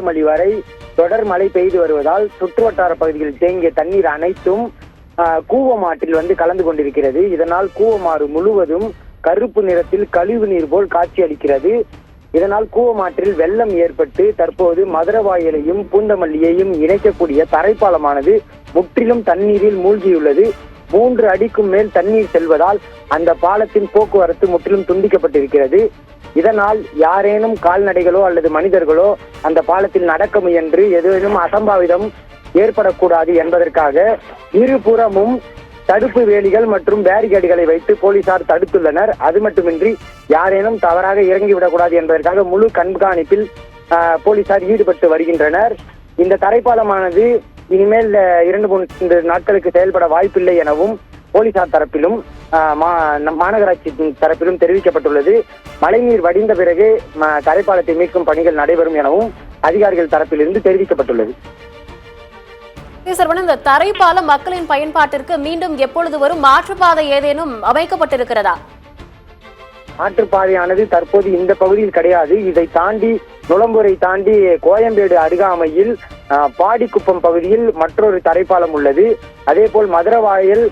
மணி வரை தொடர் மழை பெய்து வருவதால் சுற்றுவட்டார பகுதிகளில் தேங்கிய தண்ணீர் அனைத்தும் கூவம் ஆற்றில் கலந்து கொண்டிருக்கிறது. இதனால் கூவமாறு முழுவதும் கருப்பு நிறத்தில் கழிவு நீர் போல் காட்சி அளிக்கிறது. இதனால் கூவமாற்றில் வெள்ளம் ஏற்பட்டு தற்போது மதுரவாயலையும் பூந்தமல்லியையும் இணைக்கக்கூடிய தரைப்பாலமானது முற்றிலும் தண்ணீரில் மூழ்கியுள்ளது. 3 அடிக்கும் மேல் தண்ணீர் செல்வதால் அந்த பாலத்தின் போக்குவரத்து முற்றிலும் துண்டிக்கப்பட்டிருக்கிறது. இதனால் யாரேனும் கால்நடைகளோ அல்லது மனிதர்களோ அந்த பாலத்தில் நடக்க முயன்று ஏதேனும் அசம்பாவிதம் ஏற்படக்கூடாது என்பதற்காக இருபுறமும் தடுப்பு வேலிகள் மற்றும் பேரிகேடுகளை வைத்து போலீசார் தடுத்துள்ளனர். அது மட்டுமின்றி யாரேனும் தவறாக இறங்கிவிடக்கூடாது என்பதற்காக முழு கண்காணிப்பில் போலீசார் ஈடுபட்டு வருகின்றனர். இந்த தரைப்பாலமானது இனிமேல் 2-3 நாட்களுக்கு செயல்பட வாய்ப்பில்லை எனவும் போலீசார் தரப்பிலும் மாநகராட்சி தரப்பிலும் தெரிவிக்கப்பட்டுள்ளது. மழைநீர் வடிந்த பிறகு தரைப்பாலத்தை மீட்கும் பணிகள் நடைபெறும் எனவும் அதிகாரிகள் தரப்பிலிருந்து தெரிவிக்கப்பட்டுள்ளது. இந்த தரைப்பாலம் மக்களின் பயன்பாட்டிற்கு மீண்டும் எப்பொழுது வரும்? மாற்றுப்பாதை ஏதேனும் அமைக்கப்பட்டிருக்கிறதா? மாற்றுப்பாதையானது தற்போது இந்த பகுதியில் கிடையாது. இதை தாண்டி நுளம்பூரை தாண்டி கோயம்பேடு அருகாமையில் பாடிக்குப்பம் பகுதியில் மற்றொரு தரைப்பாலம் உள்ளது. அதே போல் மதுரவாயல்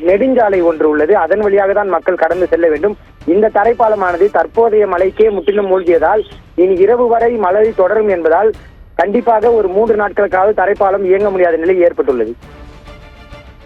நெடுஞ்சாலை ஒன்று உள்ளது. அதன் வழியாக தான் மக்கள் கடந்து செல்ல வேண்டும். இந்த தரைப்பாலமானது தற்போதைய மழைக்கே முற்றிலும் மூழ்கியதால் இனி இரவு வரை மழை தொடரும் என்பதால் கண்டிப்பாக ஒரு 3 நாட்களுக்காக தரைப்பாலம் இயங்க முடியாத நிலை ஏற்பட்டுள்ளது.